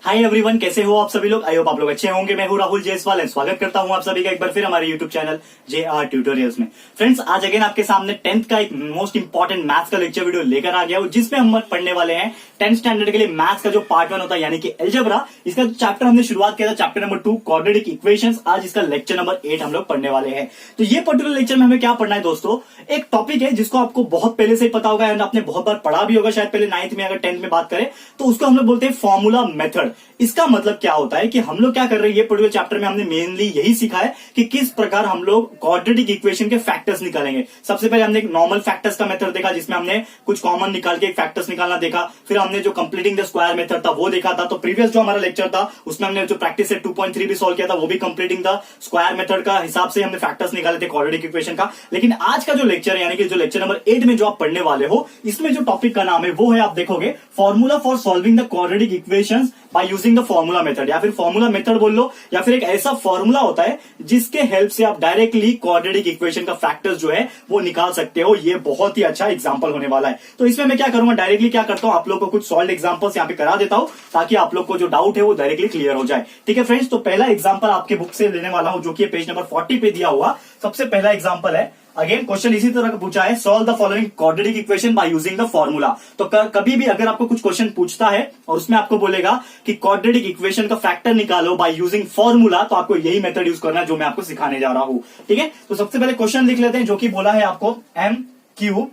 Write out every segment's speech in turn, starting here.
Hi everyone, कैसे हो आप सभी लोग। आई होप आप लोग अच्छे होंगे। मैं हूं राहुल जायसवाल एंड स्वागत करता हूं आप सभी का एक बार फिर हमारे यूट्यूब चैनल JR ट्यूटोरियल्स में। फ्रेंड्स, आज अगेन आपके सामने 10th का एक मोस्ट इंपॉर्टेंट मैथ्स का लेक्चर वीडियो लेकर आ गया हूं, जिसमें हम पढ़ने वाले हैं 10th स्टैंडर्ड के लिए मैथ्स का जो पार्ट 1 होता है यानी कि अलजेब्रा। इसका चैप्टर हमने शुरुआत किया था चैप्टर नंबर 2 क्वाड्रेटिक इक्वेशंस। आज इसका लेक्चर नंबर 8 हम लोग पढ़ने वाले हैं। तो ये पर्टिकुलर लेक्चर में हमें क्या पढ़ना है दोस्तों, एक टॉपिक है जिसको आपको बहुत पहले से ही पता होगा एंड आपने बहुत बार पढ़ा भी होगा, शायद पहले 9th में अगर 10th में बात करें तो उसको हम लोग बोलते हैं फॉर्मूला मेथड। इसका मतलब क्या होता है कि हम लोग क्या कर रहे हैं, ये पर्टिकुलर चैप्टर में हमने मेनली यही सीखा है कि किस प्रकार हम लोग क्वाड्रेटिक इक्वेशन के फैक्टर्स निकालेंगे। सबसे पहले हमने एक नॉर्मल फैक्टर्स का मेथड देखा, जिसमें हमने कुछ कॉमन निकाल के एक फैक्टर्स निकालना देखा। फिर हमने जो कंप्लीटिंग द स्क्वायर मेथड था वो देखा था। तो प्रीवियस जो हमारा लेक्चर था उसमें हमने जो प्रैक्टिस से 2.3 भी सॉल्व किया था, वो भी कंप्लीटिंग द स्क्वायर मेथड का हिसाब से हमने फैक्टर्स निकाले थे क्वाड्रेटिक इक्वेशन का। लेकिन आज का जो लेक्चर है यानी कि जो लेक्चर नंबर 8 में जो आप पढ़ने वाले हो, इसमें जो टॉपिक का नाम है वो है, आप देखोगे, formula for solving the quadratic equations bye using the formula method, या फिर फॉर्मूला मेथड बोल लो, या फिर एक ऐसा फॉर्मूला होता है जिसके हेल्प से आप डायरेक्टली क्वाड्रेटिक इक्वेशन का फैक्टर्स जो है वो निकाल सकते हो। ये बहुत ही अच्छा एग्जांपल होने वाला है। तो इसमें मैं क्या करूंगा, डायरेक्टली क्या करता हूं, आप लोग को कुछ सॉल्व एग्जांपल्स यहां पे करा देता हूं ताकि आप लोग को जो डाउट है वो डायरेक्टली क्लियर हो जाए। ठीक है फ्रेंड्स, तो पहला एग्जांपल आपके बुक से लेने वाला हूं जो कि पेज नंबर 40 पे दिया हुआ सबसे पहला एग्जांपल है। अगेन क्वेश्चन इसी तरह का पूछा है, solve the following quadratic equation by using the formula. तो कभी भी अगर आपको कुछ क्वेश्चन पूछता है और उसमें आपको बोलेगा कि क्वाड्रेटिक इक्वेशन का फैक्टर निकालो बाय यूजिंग फॉर्मूला, तो आपको यही मेथड यूज करना है जो मैं आपको सिखाने जा रहा हूं। ठीक है, तो सबसे पहले क्वेश्चन लिख लेते हैं जो कि बोला है आपको m क्यूब,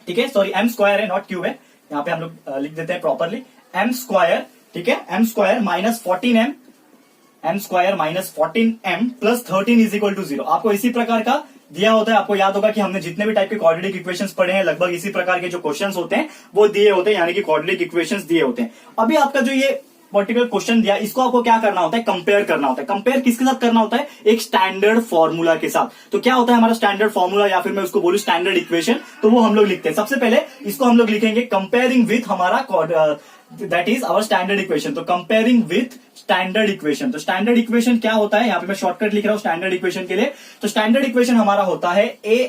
ठीक है, सॉरी m स्क्वायर है नॉट क्यूब है, यहां पे हम लोग लिख देते हैं प्रॉपरली m स्क्वायर। ठीक है, m square minus 14m, m square minus 14m plus 13 is equal to 0। आपको इसी प्रकार का दिया होता है। आपको याद होगा कि हमने जितने भी टाइप के क्वाड्रेटिक इक्वेशंस पढ़े हैं लगभग इसी प्रकार के जो क्वेश्चंस होते हैं वो दिए होते हैं, यानी कि क्वाड्रेटिक इक्वेशंस दिए होते हैं। अभी आपका जो ये पर्टिकुलर क्वेश्चन दिया, इसको आपको क्या करना होता है, कंपेयर करना होता है। कंपेयर किसके साथ करना होता है, एक स्टैंडर्ड फॉर्मूला के साथ। तो क्या होता है हमारा स्टैंडर्ड फॉर्मूला, या फिर मैं उसको बोलूं स्टैंडर्ड इक्वेशन, तो वो हम लोग लिखते हैं। सबसे पहले इसको हम लोग लिखेंगे कंपेयरिंग विथ हमारा that is our standard equation. तो कंपेयरिंग विथ स्टैंडर्ड इक्वेशन। तो स्टैंडर्ड इक्वेशन क्या होता है, यहां पे मैं शॉर्टकट लिख रहा हूं स्टैंडर्ड इक्वेशन के लिए। तो स्टैंडर्ड इक्वेशन हमारा होता है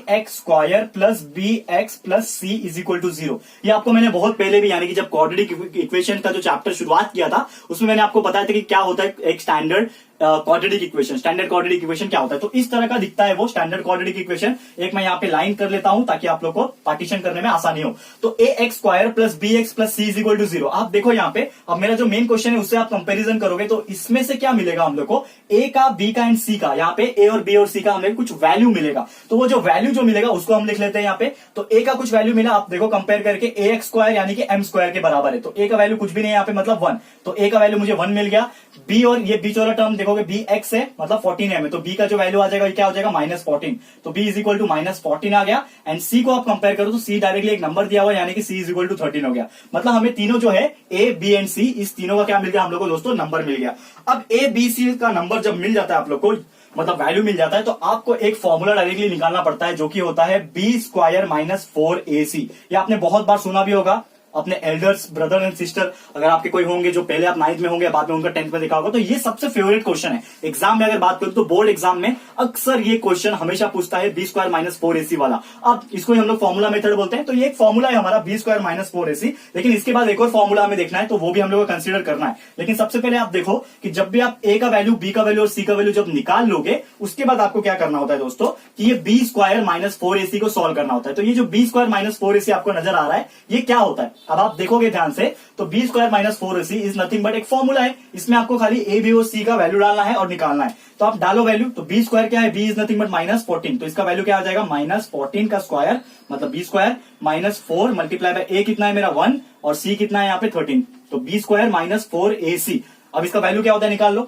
ax square plus bx plus c is equal to 0। ये आपको मैंने बहुत पहले भी, यानी कि जब क्वाड्रेटिक इक्वेशन का जो चैप्टर शुरुआत किया था उसमें मैंने आपको बताया था कि क्या होता है एक standard quadratic equation. Standard quadratic equation क्या होता है, तो इस तरह का दिखता है वो स्टैंडर्ड क्वाड्रेटिक इक्वेशन। एक मैं यहाँ पे लाइन कर लेता हूं ताकि आप लोग को पार्टीशन करने में आसानी हो। तो ax square plus bx plus c is equal to 0। आप देखो यहाँ पे, अब मेरा जो मेन क्वेश्चन है उससे आप कंपेरिजन करोगे तो इसमें से क्या मिलेगा हम लोग को, a का, b का एंड c का। यहाँ पे a और b और c का हमें कुछ वैल्यू मिलेगा। तो वो जो वैल्यू जो मिलेगा उसको हम लिख लेते हैं यहाँ पे। तो a का कुछ वैल्यू मिला, आप देखो कंपेयर करके ax स्क्वायर यानी कि m स्क्वायर के बराबर है। तो a का वैल्यू कुछ भी नहीं है यहाँ पे, मतलब 1। तो a का वैल्यू मुझे 1 मिल गया। b और ये बीच वाला टर्म देखोगे bx है, मतलब 14m है, तो b का जो वैल्यू आ जाएगा क्या हो जाएगा, माइनस 14। तो b is equal to minus 14 आ गया। एंड c को आप कंपेयर करो तो c डायरेक्टली एक नंबर दिया हुआ है, यानी कि c इज इक्वल टू 13 हो गया। मतलब हमें तीनों जो है a b एंड c, इस तीनों का क्या मिल गया हम लोग को दोस्तों, नंबर मिल गया। अब a b c का नंबर जब मिल जाता है आप लोग को, मतलब वैल्यू मिल जाता है, तो आपको एक फॉर्मूला डायरेक्टली निकालना पड़ता है जो कि होता है b स्क्वायर माइनस 4ac। ये आपने बहुत बार सुना भी होगा अपने एल्डर्स ब्रदर एंड सिस्टर, अगर आपके कोई होंगे जो पहले आप 9th में होंगे, बाद में उनका 10th में देखा होगा। तो ये सबसे फेवरेट क्वेश्चन है एग्जाम में। अगर बात करूं तो बोर्ड एग्जाम में अक्सर ये क्वेश्चन हमेशा पूछता है b स्क्वायर माइनस 4ac वाला। अब इसको हम लोग फॉर्मूला मेथड बोलते हैं। तो ये एक फॉर्मूला है हमारा b स्क्वायर माइनस 4ac। लेकिन इसके बाद एक और फॉर्मूला हमें देखना है, तो वो भी हम लोग को कंसिडर करना है। लेकिन सबसे पहले आप देखो कि जब भी आप a का वैल्यू, b का वैल्यू और c का वैल्यू जब निकाल लोगे, उसके बाद आपको क्या करना होता है दोस्तों, कि ये b स्क्वायर माइनस 4ac को सॉल्व करना होता है। तो ये जो b स्क्वायर माइनस 4ac आपको नजर आ रहा है, ये क्या होता है, अब आप देखोगे से, तो b square minus 4ac is nothing but एक फॉर्मूला है। इसमें आपको खाली a b और c का वैल्यू डालना है और निकालना है। तो आप डालो वैल्यू, तो b स्क्वायर क्या है, b is nothing but minus 14। तो इसका वैल्यू क्या आ जाएगा, माइनस 14 का स्क्वायर, मतलब b square minus 4 multiply by a कितना है मेरा 1 और c कितना है यहाँ पे 13। तो b स्क्वायर माइनस 4ac। अब इसका वैल्यू क्या होता है निकाल लो,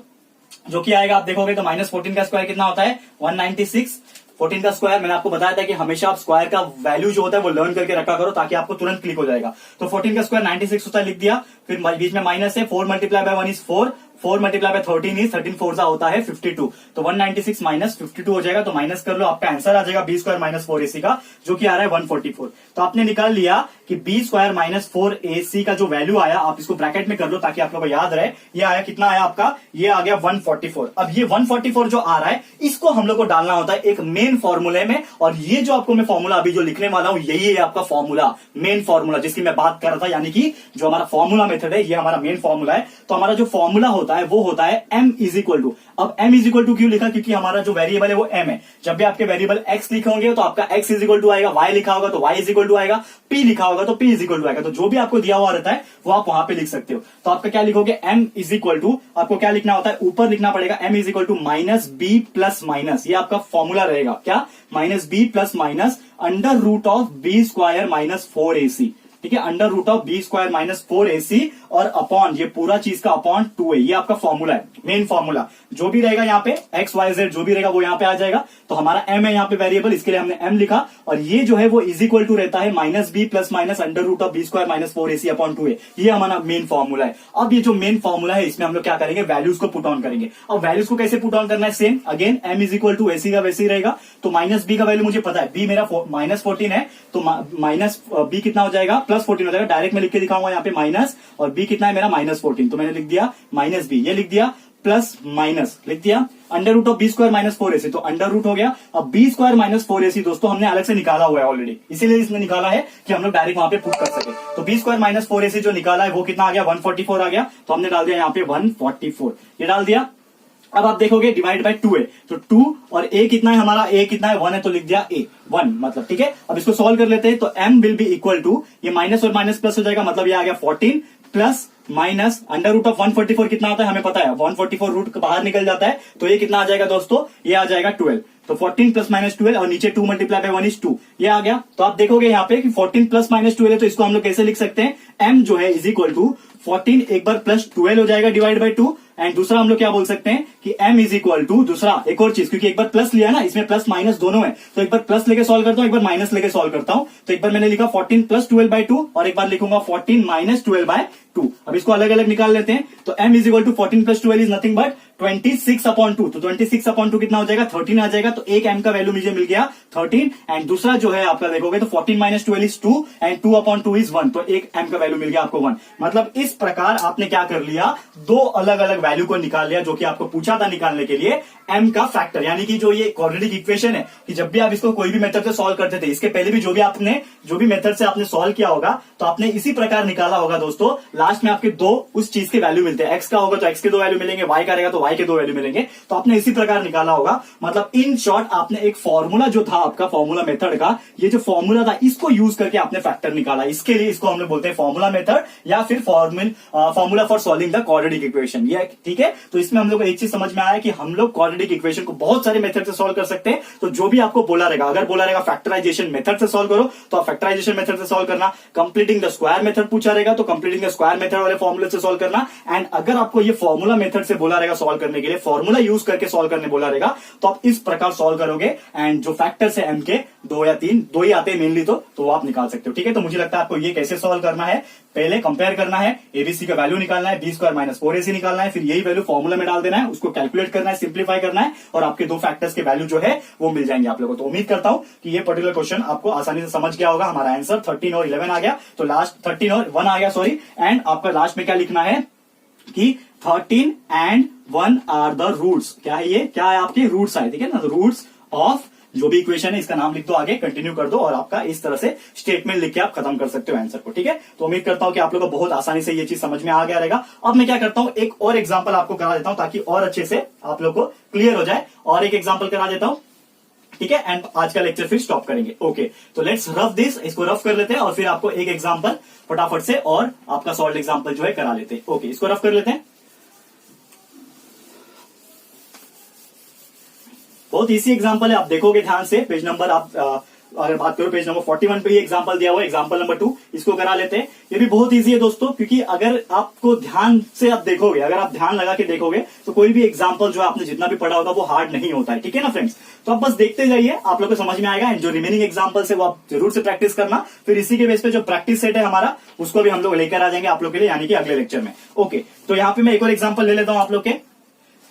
जो कि आएगा आप देखोगे तो माइनस 14 का स्क्वायर कितना होता है, 196। 14 का स्क्वायर मैंने आपको बताया था कि हमेशा आप स्क्वायर का वैल्यू जो होता है वो लर्न करके रखा करो ताकि आपको तुरंत क्लिक हो जाएगा। तो 14 का स्क्वायर 96 होता है, लिख दिया। फिर बीच में माइनस है, 4 multiply by 1 is 4 4 multiply by 13 he 13 four होता है 52, तो 196 माइनस 52 हो जाएगा, तो माइनस कर लो, आपका आंसर आ जाएगा बी स्क्वायर माइनस 4ac का, जो कि आ रहा है 144। तो आपने निकाल लिया कि बी स्क्वायर माइनस 4ac का जो वैल्यू आया, आप इसको ब्रैकेट में कर लो ताकि आप लोगों को याद रहे, ये आया कितना आया आपका, ये आ गया 144। अब ये 144 जो आ रहा है इसको हम लोग को डालना होता है एक मेन फॉर्मूले में, और ये जो आपको मैं फॉर्मूला अभी जो लिखने वाला हूं यही है आपका फॉर्मूला, मेन फॉर्मूला जिसकी मैं बात कर रहा था, यानी कि जो हमारा फॉर्मूला मेथड है ये हमारा मेन फॉर्मूला है। तो हमारा जो फॉर्मूला होता है वो होता है m इज इक्वल टू, अब m इज इक्वल टू क्यों लिखा, क्योंकि हमारा जो वेरिएबल है वो m है। जब भी आपके वेरिएबल x लिखे होंगे तो आपका x इज इक्वल टू आएगा, y लिखा होगा तो y इज इक्वल टू आएगा, p लिखा होगा तो p इज इक्वल टू आएगा। तो जो भी आपको दिया हुआ रहता है वो आप वहां पे लिख सकते हो। तो आपका क्या लिखोगे, m इज इक्वल टू, आपको क्या लिखना होता है, ऊपर लिखना पड़ेगा m is equal to minus b plus minus, ये आपका फॉर्मूला रहेगा, क्या, minus b plus minus under root of b square minus 4ac, ठीक है, under root of b square minus 4ac और अपॉन ये पूरा चीज का अपॉन 2a, ये आपका फॉर्मूला है, मेन फॉर्मूला। जो भी रहेगा यहाँ पे x y z जो भी रहेगा वो यहाँ पे आ जाएगा। तो हमारा m है यहाँ पे वेरिएबल, इसके लिए हमने m लिखा, और ये जो है वो इज इक्वल टू रहता है minus b plus minus under root of b square minus 4ac upon 2a, ये हमारा मेन फॉर्मूला है। अब ये जो मेन फॉर्मूला है इसमें हम लोग क्या करेंगे, वैल्यूज को पुट ऑन करेंगे। अब वैल्यूज को कैसे पुट ऑन करना है, same again m is equal to ac का वैसे ही रहेगा। तो माइनस b का वैल्यू मुझे पता है, b मेरा माइनस 14 है, तो माइनस b कितना हो जाएगा, प्लस 14 हो जाएगा। डायरेक्ट में लिख के दिखाऊंगा यहाँ पे माइनस, और b कितना है मेरा माइनस 14, तो मैंने लिख दिया माइनस b, ये लिख दिया प्लस माइनस लिख दिया under root of b square minus 4ac, तो अंडर रूट हो गया। अब बी स्क्वायर माइनस 4ac दोस्तों हमने अलग से निकाला हुआ है ऑलरेडी, इसीलिए इसने निकाला है कि हम लोग डायरेक्ट वहां पे पुट कर सके। तो बी स्क्वायर माइनस 4ac जो निकाला है वो कितना आ गया, 144 आ गया, तो हमने डाल दिया यहाँ पे 144, ये डाल दिया। अब आप देखोगे डिवाइड बाय 2 है, तो 2 और a कितना है हमारा, a कितना है 1 है, तो लिख दिया a 1 मतलब, ठीक है। अब इसको सॉल्व कर लेते हैं, तो m will be equal to, ये माइनस और माइनस प्लस हो जाएगा, मतलब ये आ गया 14 plus minus under root of 144 कितना होता है हमें पता है, 144 रूट बाहर निकल जाता है, तो ये कितना आ जाएगा दोस्तों, ये आ जाएगा 12। तो 14 प्लस माइनस 12 और नीचे 2 मल्टीप्लाई बाय 1 इज 2, ये आ गया। तो आप देखोगे यहाँ पे कि 14 प्लस माइनस 12 है, तो इसको हम लोग कैसे लिख सकते हैं, m जो है इज इक्वल टू 14 एक बार प्लस 12 हो जाएगा डिवाइड बाय 2, एंड दूसरा हम लोग क्या बोल सकते हैं कि m इज इक्वल टू, दूसरा एक और चीज, क्योंकि एक बार प्लस लिया ना, इसमें प्लस माइनस दोनों है, तो एक बार प्लस लेके सॉल्व करता हूं, एक बार माइनस लेके सॉल्व करता हूं। तो एक बार मैंने लिखा 14 प्लस 12 बाय 2 और एक बार लिखूंगा 14 माइनस 12 बाय 2। अब इसको अलग अलग निकाल लेते हैं, तो m is equal to 14 plus 12 is nothing but 26 upon 2, तो 26 अपॉन 2 कितना हो जाएगा, 13 आ जाएगा। तो एक m का वैल्यू मुझे मिल गया 13, एंड दूसरा जो है आपका देखोगे तो 14 minus 12 is 2 and 2 upon 2 is 1, तो एक m का वैल्यू मिल गया आपको 1। मतलब इस प्रकार आपने क्या कर लिया, दो अलग अलग वैल्यू को निकाल लिया, जो कि आपको पूछा था निकालने के लिए m का फैक्टर, यानी कि जो ये क्वाड्रेटिक इक्वेशन है, कि जब भी आप इसको कोई भी मेथड से सॉल्व करते थे, इसके पहले भी जो भी मेथड से आपने सॉल्व किया होगा, तो आपने इसी प्रकार निकाला होगा दोस्तों। लास्ट में आपके दो उस चीज के वैल्यू मिलते हैं, x का होगा तो x के दो वैल्यू मिलेंगे, y का रहेगा तो y के दो वैल्यू मिलेंगे, तो आपने इसी प्रकार निकाला होगा। मतलब इन शॉर्ट आपने एक फॉर्मूला जो था आपका फॉर्मूला मेथड का, ये जो फॉर्मूला था इसको यूज करके आपने फैक्टर निकाला। इसके लिए इसको हम लोग बोलते हैं फॉर्मूला मेथड या फिर formula for solving the quadratic equation, ये ठीक है। तो इसमें हम लोग को एक चीज समझ में आया कि हम लोग क्वाड्रेटिक इक्वेशन को बहुत सारे मेथड से सॉल्व कर सकते हैं। तो जो भी आपको बोला रहेगा, अगर बोला रहेगा फैक्टराइजेशन मेथड से सॉल्व करो तो आप फैक्टराइजेशन मेथड से सॉल्व करना, कंप्लीटिंग द स्क्वायर मेथड पूछा रहेगा तो कंप्लीटिंग द स्क्वायर मेथड वाले फॉर्मूले से सॉल्व करना, एंड अगर आपको ये फॉर्मूला मेथड से बोला रहेगा सॉल्व करने के लिए, फॉर्मूला यूज करके सॉल्व करने बोला रहेगा, तो आप इस प्रकार सॉल्व करोगे, एंड जो फैक्टर्स है m के 2 या 3, 2 ही आते हैं मेनली, तो वो आप निकाल सकते हो, ठीक है। तो मुझे लगता है आपको ये कैसे सॉल्व करना है, पहले कंपेयर करना है, एबीसी का वैल्यू निकालना है, बी स्क्वायर माइनस 4ac निकालना है, फिर यही वैल्यू फॉर्मूला में डाल देना है, उसको कैलकुलेट करना है, सिंप्लीफाई करना है, और आपके दो फैक्टर्स के वैल्यू जो है वो मिल जाएंगे आप लोगों को। तो उम्मीद करता हूं कि ये पर्टिकुलर क्वेश्चन आपको आसानी से समझ गया होगा। हमारा आंसर 13 और 11 आ गया, तो लास्ट 13 और 1 आ गया, सॉरी, एंड आपका लास्ट में क्या लिखना है कि 13 एंड 1 आर द रूट्स, क्या है ये, क्या है आपके रूट्स आए, ठीक है ना, रूट्स ऑफ जो भी इक्वेशन है इसका नाम लिख दो, आगे कंटिन्यू कर दो, और आपका इस तरह से स्टेटमेंट लिख के आप खत्म कर सकते हो आंसर को, ठीक है। तो उम्मीद करता हूं कि आप लोगों को बहुत आसानी से ये चीज समझ में आ गया रहेगा। अब मैं क्या करता हूं, एक और एग्जांपल आपको करा देता हूं ताकि और अच्छे से आप लोग को क्लियर हो जाए, और एक एग्जांपल करा देता हूं, ठीक है, एंड आज का लेक्चर फिर स्टॉप करेंगे। ओके, तो लेट्स रफ दिस, इसको रफ कर लेते हैं और फिर आपको एक एग्जांपल फटाफट से और आपका सॉल्व एग्जांपल जो है करा लेते हैं। ओके, इसको रफ कर लेते हैं। बहुत इजी एग्जांपल है, आप देखोगे ध्यान से, पेज नंबर आप अगर बात करो पेज नंबर 41 पे ही एग्जांपल दिया हुआ है, एग्जांपल नंबर 2, इसको करा लेते हैं। ये भी बहुत इजी है दोस्तों, क्योंकि अगर आपको ध्यान से आप देखोगे, अगर आप ध्यान लगा के देखोगे तो कोई भी एग्जांपल जो आपने जितना भी पढ़ा होगा वो हार्ड नहीं होता है, ठीक है ना फ्रेंड्स। तो आप बस देखते जाइए, आप लोग को समझ में आएगा। एंड जो रिमेनिंग एग्जांपल्स है वो आप जरूर से प्रैक्टिस करना, फिर इसी के बेस पे जो प्रैक्टिस सेट है हमारा उसको भी हम लोग लेकर आ जाएंगे आप लोग के लिए, यानी कि अगले लेक्चर में। ओके, तो यहाँ पे मैं एक और एग्जाम्पल ले लेता हूँ आप लोग के।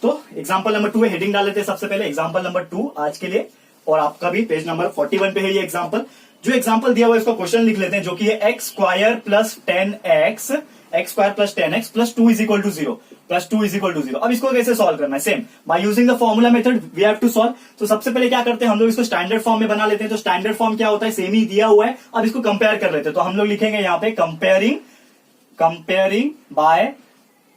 तो एग्जाम्पल नंबर 2 है, हेडिंग डाल लेते हैं सबसे पहले, एग्जाम्पल नंबर 2 आज के लिए, और आपका भी पेज नंबर 41 पे है ये एग्जाम्पल। जो एग्जाम्पल दिया हुआ है इसका क्वेश्चन लिख लेते हैं, जो कि है x square plus 10x, x square plus 10x plus 2 is equal to 0, plus 2 is equal to 0। अब इसको कैसे सॉल्व करना है? Same by using the formula method we have to solve. तो सबसे पहले क्या करते हैं हम लोग, इसको स्टैंडर्ड फॉर्म में बना लेते हैं। तो स्टैंडर्ड फॉर्म क्या होता है? सेम ही दिया हुआ है, अब इसको कंपेयर कर लेते हैं। तो हम लोग लिखेंगे यहाँ पे कंपेयरिंग बाय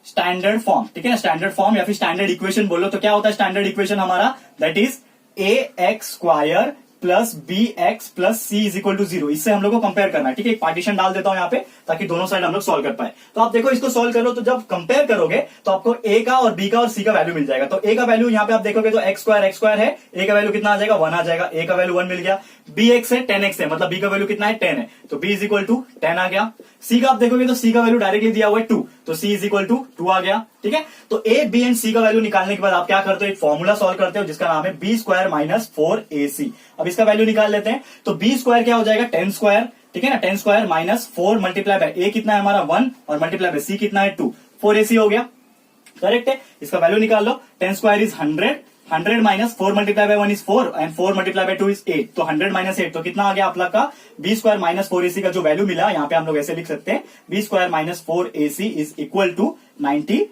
स्टैंडर्ड फॉर्म, ठीक है ना, स्टैंडर्ड फॉर्म या फिर स्टैंडर्ड इक्वेशन बोलो। तो क्या होता है स्टैंडर्ड इक्वेशन हमारा? That is ax square plus bx plus c is equal to 0। इससे हम लोग को कंपेयर करना है, ठीक है। एक पार्टीशन डाल देता हूं यहाँ पे ताकि दोनों साइड हम लोग सॉल्व कर पाए। तो आप देखो इसको सॉल्व करो, तो जब कंपेयर करोगे तो आपको a का और b का और c का वैल्यू मिल जाएगा। तो a का वैल्यू यहाँ पे आप देखोगे तो एक्स स्क्वायर है, a का वैल्यू कितना आ जाएगा? 1 आ जाएगा। a का वैल्यू 1 मिल गया। bx है 10x है, मतलब b का वैल्यू कितना है? 10 है, तो b इज इक्वल टू 10 आ गया। c का आप देखोगे तो c का वैल्यू डायरेक्टली दिया हुआ है 2, तो c इज इक्वल टू 2 आ गया, ठीक है। तो a, b एंड c का वैल्यू निकालने के बाद आप क्या करते हो? एक फॉर्मूला सॉल्व करते हो जिसका नाम है b स्क्वायर माइनस 4ac। अब इसका वैल्यू निकाल लेते हैं। तो b स्क्वायर क्या हो जाएगा? 10 स्क्वायर, ठीक है ना, 10 square minus 4 multiply by a कितना है हमारा? 1, और मल्टीप्लाई बाय c कितना है? 2, 4ac हो गया, करेक्ट है। इसका वैल्यू निकाल लो। 10 square is 100, 100 minus 4 multiply by 1 is 4, and 4 multiply by 2 is 8, तो 100 माइनस 8, तो कितना आ गया आप लोग का? b स्क्वायर माइनस 4ac का जो वैल्यू मिला, यहाँ पे हम लोग ऐसे लिख सकते हैं, b square minus 4ac is equal to 92।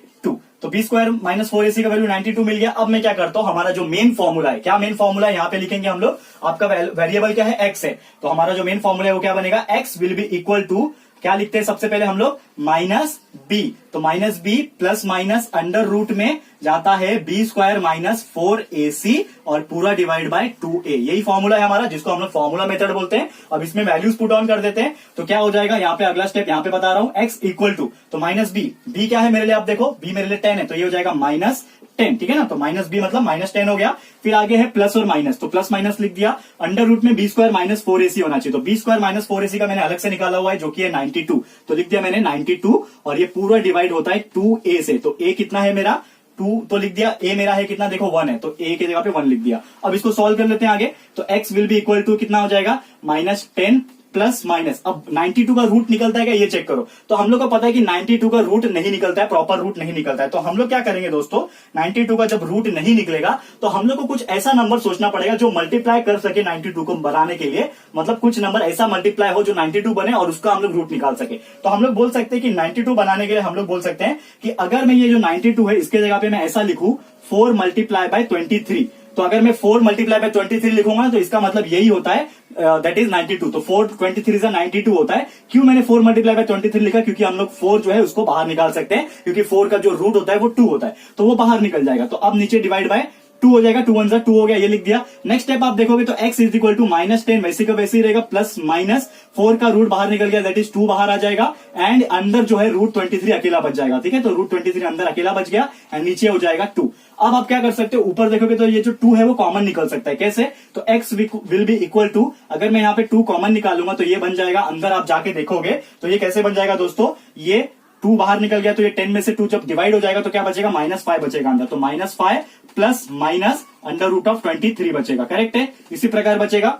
तो b स्क्वायर माइनस 4ac का वैल्यू 92 मिल गया। अब मैं क्या करता हूं, हमारा जो मेन फॉर्मूला है, क्या मेन फॉर्मूला है यहाँ पे लिखेंगे हम लोग। आपका वेरिएबल क्या है? x है, तो हमारा जो मेन फॉर्मूला है वो क्या बनेगा? x will be equal to, क्या लिखते हैं सबसे पहले हम लोग? Minus b। तो minus b plus minus under root में जाता है b स्क्वायर माइनस 4ac और पूरा डिवाइड बाय 2a। यही फॉर्मूला है हमारा, जिसको हम लोग फॉर्मूला मेथड बोलते हैं। अब इसमें वैल्यूज पुट ऑन कर देते हैं, तो क्या हो जाएगा यहाँ पे? अगला स्टेप यहाँ पे बता रहा हूं, x इक्वल टू, तो माइनस b क्या है मेरे लिए? आप देखो b मेरे लिए 10 है, तो ये हो जाएगा माइनस 10, ठीक है ना। तो माइनस b मतलब माइनस 10 हो गया। फिर आगे है प्लस और माइनस, तो प्लस माइनस लिख दिया। अंडर रूट में b स्क्वायर माइनस 4ac होना चाहिए, तो b स्क्वायर माइनस 4ac का मैंने अलग से निकाला हुआ है, जो कि है 92, तो लिख दिया मैंने 92, और ये पूरा डिवाइड होता है 2a से। तो a कितना है मेरा? 2, तो लिख दिया। a मेरा है कितना? देखो 1 है, तो a की जगह पे 1 लिख दिया। अब इसको सॉल्व कर लेते हैं आगे। तो x will be equal to कितना हो जाएगा? Minus 10 plus minus. अब 92 का रूट निकलता है क्या? ये चेक करो। तो हम लोग को पता है कि 92 का रूट नहीं निकलता है, प्रॉपर रूट नहीं निकलता है। तो हम लोग क्या करेंगे दोस्तों, 92 का जब रूट नहीं निकलेगा तो हम लोग को कुछ ऐसा नंबर सोचना पड़ेगा जो मल्टीप्लाई कर सके 92 को बनाने के लिए। मतलब कुछ नंबर ऐसा मल्टीप्लाई हो जो 92 बने और उसका हम लोग रूट निकाल सके। तो हम लोग बोल सकते हैं कि 92 बनाने के लिए हम लोग बोल सकते हैं कि अगर मैं ये जो 92 है इसके जगह पे मैं ऐसा लिखूं 4 मल्टीप्लाई बाय 23। तो अगर मैं 4 मल्टीप्लाई बाय 23 लिखूंगा तो इसका मतलब यही होता है, दैट इज 92। तो 4 23 से 92 होता है। क्यों मैंने 4 मल्टीप्लाई बाय 23 लिखा? क्योंकि हम लोग 4 जो है उसको बाहर निकाल सकते हैं, क्योंकि 4 का जो रूट होता है वो 2 होता है, तो वो बाहर निकल जाएगा। तो अब नीचे डिवाइड बाय 2 हो जाएगा, 2 1 जा 2 हो गया, ये लिख दिया। नेक्स्ट स्टेप आप देखोगे तो x is equal to minus 10 वैसे का वैसे ही रहेगा, प्लस माइनस 4 का रूट बाहर निकल गया, दैट इज 2 बाहर आ जाएगा, एंड अंदर जो है रूट 23 अकेला बच जाएगा, ठीक है। तो रूट 23 अंदर अकेला बच गया एंड नीचे हो जाएगा 2। अब आप क्या कर सकते हो, ऊपर देखोगे तो ये जो 2 है वो कॉमन निकल सकता है। कैसे? तो x will be equal to, अगर मैं यहाँ पे 2 कॉमन निकालूंगा तो ये बन जाएगा, अंदर आप जाके देखोगे तो ये कैसे बन जाएगा दोस्तों, ये 2 बाहर निकल गया, तो ये 10 में से 2 जब डिवाइड हो जाएगा तो क्या बचेगा? -5 बचेगा अंदर। तो -5 plus minus under root of 23 बचेगा, करेक्ट है। इसी प्रकार बचेगा।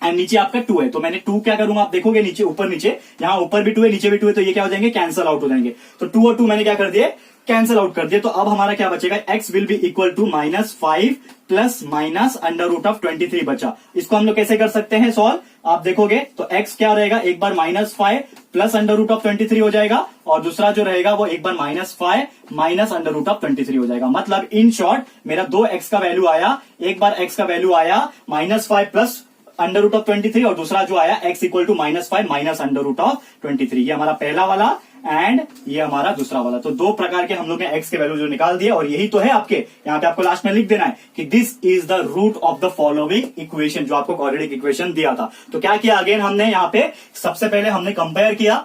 एंड नीचे आपका 2 है, तो मैंने 2 क्या करूंगा, आप देखोगे नीचे ऊपर नीचे, यहाँ ऊपर भी 2 है नीचे भी 2 है, तो ये क्या हो जाएंगे? कैंसल आउट हो जाएंगे। तो 2 और 2 मैंने क्या कर दिया? कैंसल आउट कर दिया। तो अब हमारा क्या बचेगा? x will be equal to -5 plus minus under root of 23 बचा। इसको हम लोग कैसे कर सकते हैं सॉल्व? आप देखोगे तो x क्या रहेगा, एक बार -5 प्लस अंडर रूट ऑफ 23 हो जाएगा, और दूसरा जो रहेगा वो एक बार -5 माइनस अंडर रूट ऑफ 23 हो जाएगा। मतलब इन शॉर्ट मेरा 2x का वैल्यू आया, एक बार x का वैल्यू आया -5 प्लस अंडर रूट ऑफ 23, और दूसरा जो आया x equal to -5 minus under root of 23। ये हमारा पहला वाला एंड ये हमारा दूसरा वाला। तो 2 प्रकार के हम लोग ने x के वैल्यू जो निकाल दिए, और यही तो है आपके यहाँ पे, आपको लास्ट में लिख देना है कि this is the root of the following equation, जो आपको क्वाड्रेटिक इक्वेशन दिया था। तो क्या किया अगेन हमने यहाँ पे, सबसे पहले हमने कंपेयर किया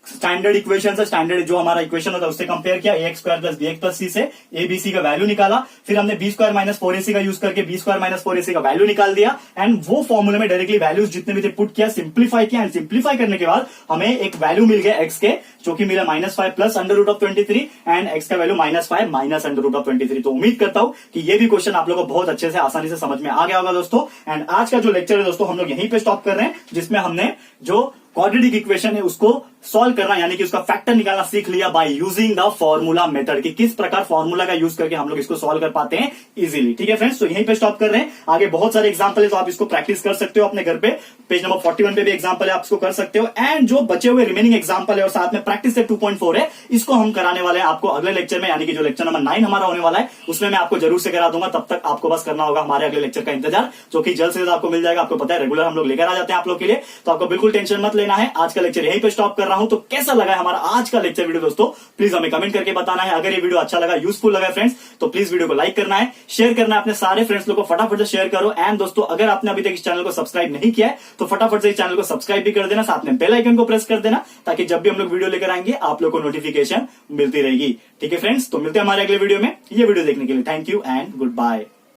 स्टैंडर्ड इक्वेशन से, स्टैंडर्ड जो हमारा इक्वेशन होता है उससे कंपेयर किया, A X square plus B X plus C से ए बी सी का वैल्यू निकाला, फिर हमने B square minus four A C का यूज करके B square minus four A C का वैल्यू निकाल दिया, एंड वो फॉर्मूले में डायरेक्टली वैल्यूज जितने भी थे पुट किया, सिंप्लीफाई किया, एंड सिंप्लीफाई करने के बाद हमें एक वैल्यू मिल गया एक्स के, जो कि मिला -5 plus under root of 23 and X का value -5 minus under root of 23। तो उम्मीद करता हूं कि ये भी क्वेश्चन आप लोगों को बहुत अच्छे से आसानी से समझ में आ गया होगा दोस्तों। एंड आज का जो लेक्चर है दोस्तों हम लोग यहीं पे स्टॉप कर रहे हैं, जिसमें हमने जो क्वाड्रेटिक इक्वेशन है उसको सॉल्व करना यानी कि उसका फैक्टर निकालना सीख लिया bye using the formula method, कि किस प्रकार फॉर्मूला का यूज करके हम लोग इसको सॉल्व कर पाते हैं इजीली। ठीक है फ्रेंड्स, तो यहीं पे स्टॉप कर रहे हैं। आगे बहुत सारे एग्जांपल है तो आप इसको प्रैक्टिस कर सकते हो अपने घर पे, पेज नंबर 41 पे भी एग्जांपल है, आप इसको कर सकते हो। एंड जो बचे हुए रिमेनिंग एग्जांपल है और साथ में प्रैक्टिस से 2.4 है, इसको हम कराने वाले हैं आपको अगले लेक्चर में, यानी कि जो लेक्चर नंबर 9 हमारा होने वाला है उसमें मैं आपको जरूर से करा दूंगा। तब तक आपको बस करना होगा हमारे अगले लेक्चर का इंतजार, जो कि जल्द से जल्द आपको मिल जाएगा। आपको पता है रेगुलर हम लोग लेकर आ जाते हैं आप लोग के लिए, तो आपको बिल्कुल टेंशन मत लेना है। आज का लेक्चर यहीं पे स्टॉप कर रहा हूं। तो कैसा लगा हमारा आज का लेक्चर वीडियो दोस्तों, प्लीज हमें कमेंट करके बताना है। अगर ये वीडियो अच्छा लगा, यूजफुल लगा फ्रेंड्स, तो प्लीज वीडियो को लाइक करना है, शेयर करना है अपने सारे फ्रेंड्स लोग को, फटाफट से शेयर करो। एंड दोस्तों अगर आपने अभी तक इस चैनल को सब्सक्राइब नहीं किया है तो फटाफट से इस चैनल को सब्सक्राइब भी कर देना, साथ में बेल आइकन को प्रेस कर देना, ताकि जब भी हम लोग वीडियो लेकर आएंगे आप लोग को नोटिफिकेशन मिलती रहेगी। ठीक है फ्रेंड्स, तो मिलते हैं हमारे अगले वीडियो में। ये वीडियो देखने के लिए thank you and good bye.